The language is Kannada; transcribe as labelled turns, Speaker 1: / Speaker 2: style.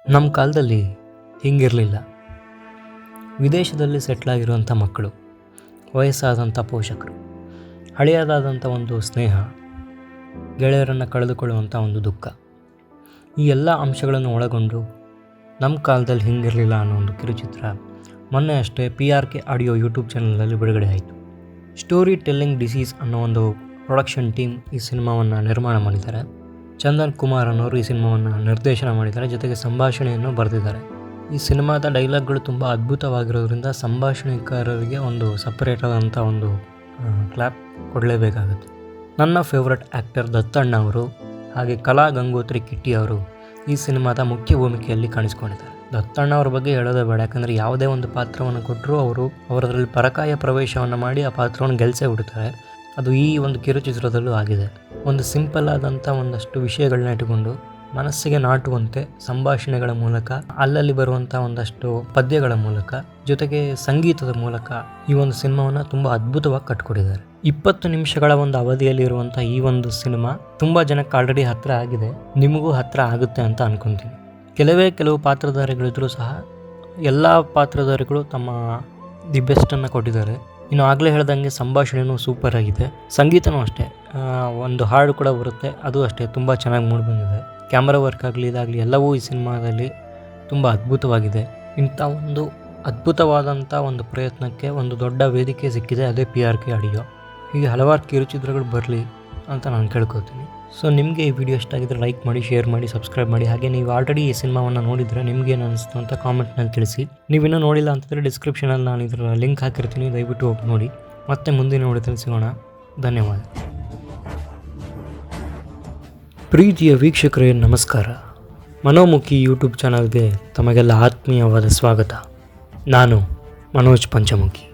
Speaker 1: ನಮ್ಮ ಕಾಲದಲ್ಲಿ ಹಿಂಗಿರಲಿಲ್ಲ. ವಿದೇಶದಲ್ಲಿ ಸೆಟ್ಲಾಗಿರುವಂಥ ಮಕ್ಕಳು, ವಯಸ್ಸಾದಂಥ ಪೋಷಕರು, ಹಳೆಯದಾದಂಥ ಒಂದು ಸ್ನೇಹ, ಗೆಳೆಯರನ್ನು ಕಳೆದುಕೊಳ್ಳುವಂಥ ಒಂದು ದುಃಖ, ಈ ಎಲ್ಲ ಅಂಶಗಳನ್ನು ಒಳಗೊಂಡು ನಮ್ಮ ಕಾಲದಲ್ಲಿ ಹಿಂಗಿರಲಿಲ್ಲ ಅನ್ನೋ ಒಂದು ಕಿರುಚಿತ್ರ ಮೊನ್ನೆ ಅಷ್ಟೇ PRK ಆಡಿಯೋ ಯೂಟ್ಯೂಬ್ ಚಾನಲಲ್ಲಿ ಬಿಡುಗಡೆ ಆಯಿತು. ಸ್ಟೋರಿ ಟೆಲ್ಲಿಂಗ್ ಡಿಸೀಸ್ ಅನ್ನೋ ಒಂದು ಪ್ರೊಡಕ್ಷನ್ ಟೀಮ್ ಈ ಸಿನಿಮಾವನ್ನು ನಿರ್ಮಾಣ ಮಾಡಿದ್ದಾರೆ. ಚಂದನ್ ಕುಮಾರ್ ಅನ್ನೋರು ಈ ಸಿನಿಮಾವನ್ನು ನಿರ್ದೇಶನ ಮಾಡಿದ್ದಾರೆ, ಜೊತೆಗೆ ಸಂಭಾಷಣೆಯನ್ನು ಬರೆದಿದ್ದಾರೆ. ಈ ಸಿನಿಮಾದ ಡೈಲಾಗ್ಗಳು ತುಂಬ ಅದ್ಭುತವಾಗಿರೋದ್ರಿಂದ ಸಂಭಾಷಣೆಕಾರರಿಗೆ ಒಂದು ಸಪ್ರೇಟ್ ಆದಂಥ ಒಂದು ಕ್ಲಾಪ್ ಕೊಡಲೇಬೇಕಾಗುತ್ತೆ. ನನ್ನ ಫೇವ್ರೆಟ್ ಆ್ಯಕ್ಟರ್ ದತ್ತಣ್ಣ ಅವರು ಹಾಗೆ ಕಲಾ ಗಂಗೋತ್ರಿ ಕಿಟ್ಟಿ ಅವರು ಈ ಸಿನಿಮಾದ ಮುಖ್ಯ ಭೂಮಿಕೆಯಲ್ಲಿ ಕಾಣಿಸ್ಕೊಂಡಿದ್ದಾರೆ. ದತ್ತಣ್ಣ ಅವ್ರ ಬಗ್ಗೆ ಹೇಳೋದೇ ಬೇಡ, ಯಾಕಂದರೆ ಯಾವುದೇ ಒಂದು ಪಾತ್ರವನ್ನು ಕೊಟ್ಟರೂ ಅವರದ್ರಲ್ಲಿ ಪರಕಾಯ ಪ್ರವೇಶವನ್ನು ಮಾಡಿ ಆ ಪಾತ್ರವನ್ನು ಗೆಲ್ಸೇ ಬಿಡ್ತಾರೆ. ಅದು ಈ ಒಂದು ಕಿರುಚಿತ್ರದಲ್ಲೂ ಆಗಿದೆ. ಒಂದು ಸಿಂಪಲ್ ಆದಂಥ ಒಂದಷ್ಟು ವಿಷಯಗಳನ್ನ ಇಟ್ಟುಕೊಂಡು ಮನಸ್ಸಿಗೆ ನಾಟುವಂತೆ ಸಂಭಾಷಣೆಗಳ ಮೂಲಕ, ಅಲ್ಲಲ್ಲಿ ಬರುವಂಥ ಒಂದಷ್ಟು ಪದ್ಯಗಳ ಮೂಲಕ, ಜೊತೆಗೆ ಸಂಗೀತದ ಮೂಲಕ ಈ ಒಂದು ಸಿನಿಮಾವನ್ನು ತುಂಬ ಅದ್ಭುತವಾಗಿ ಕಟ್ಕೊಟ್ಟಿದ್ದಾರೆ. 20 ನಿಮಿಷಗಳ ಒಂದು ಅವಧಿಯಲ್ಲಿ ಇರುವಂಥ ಈ ಒಂದು ಸಿನಿಮಾ ತುಂಬ ಜನಕ್ಕೆ ಆಲ್ರೆಡಿ ಹತ್ತಿರ ಆಗಿದೆ, ನಿಮಗೂ ಹತ್ತಿರ ಆಗುತ್ತೆ ಅಂತ ಅಂದ್ಕೊತೀನಿ. ಕೆಲವು ಪಾತ್ರಧಾರಿಗಳಿದ್ರೂ ಸಹ ಎಲ್ಲ ಪಾತ್ರಧಾರಿಗಳು ತಮ್ಮ ದಿ ಬೆಸ್ಟನ್ನು ಕೊಟ್ಟಿದ್ದಾರೆ. ಇನ್ನು ಆಗಲೇ ಹೇಳ್ದಂಗೆ ಸಂಭಾಷಣೆಯೂ ಸೂಪರ್ ಆಗಿದೆ, ಸಂಗೀತನೂ ಅಷ್ಟೇ, ಒಂದು ಹಾಡು ಕೂಡ ಬರುತ್ತೆ, ಅದು ಅಷ್ಟೇ ತುಂಬ ಚೆನ್ನಾಗಿ ಮೂಡಿ ಬಂದಿದೆ. ಕ್ಯಾಮ್ರಾ ವರ್ಕ್ ಆಗಲಿ ಇದಾಗಲಿ ಎಲ್ಲವೂ ಈ ಸಿನಿಮಾದಲ್ಲಿ ತುಂಬ ಅದ್ಭುತವಾಗಿದೆ. ಇಂಥ ಒಂದು ಅದ್ಭುತವಾದಂಥ ಒಂದು ಪ್ರಯತ್ನಕ್ಕೆ ಒಂದು ದೊಡ್ಡ ವೇದಿಕೆ ಸಿಕ್ಕಿದೆ, ಅದೇ PRK ಆಡಿಯೋ. ಹೀಗೆ ಹಲವಾರು ಕಿರುಚಿತ್ರಗಳು ಬರಲಿ ಅಂತ ನಾನು ಕೇಳ್ಕೊತೀನಿ. ಸೊ ನಿಮಗೆ ಈ ವಿಡಿಯೋ ಇಷ್ಟ ಆಗಿದ್ದರೆ ಲೈಕ್ ಮಾಡಿ, ಶೇರ್ ಮಾಡಿ, ಸಬ್ಸ್ಕ್ರೈಬ್ ಮಾಡಿ. ಹಾಗೆ ನೀವು ಆಲ್ರೆಡಿ ಈ ಸಿನಿಮಾವನ್ನು ನೋಡಿದರೆ ನಿಮಗೇನು ಅನಿಸ್ತು ಅಂತ ಕಾಮೆಂಟ್ನಲ್ಲಿ ತಿಳಿಸಿ. ನೀವಿನ್ನೂ ನೋಡಿಲ್ಲ ಅಂತಂದರೆ ಡಿಸ್ಕ್ರಿಪ್ಷನಲ್ಲಿ ನಾನು ಇದರ ಲಿಂಕ್ ಹಾಕಿರ್ತೀನಿ, ದಯವಿಟ್ಟು ಹೋಗಿ ನೋಡಿ. ಮತ್ತೆ ಮುಂದಿನ ವಿಡಿಯೋದಲ್ಲಿ ಸಿಗೋಣ. ಧನ್ಯವಾದ. ಪ್ರೀತಿಯ ವೀಕ್ಷಕರೇ, ನಮಸ್ಕಾರ. ಮನೋಮುಖಿ ಯೂಟ್ಯೂಬ್ ಚಾನಲ್ಗೆ ತಮಗೆಲ್ಲ ಆತ್ಮೀಯವಾದ ಸ್ವಾಗತ. ನಾನು ಮನೋಜ್ ಪಂಚಮುಖಿ.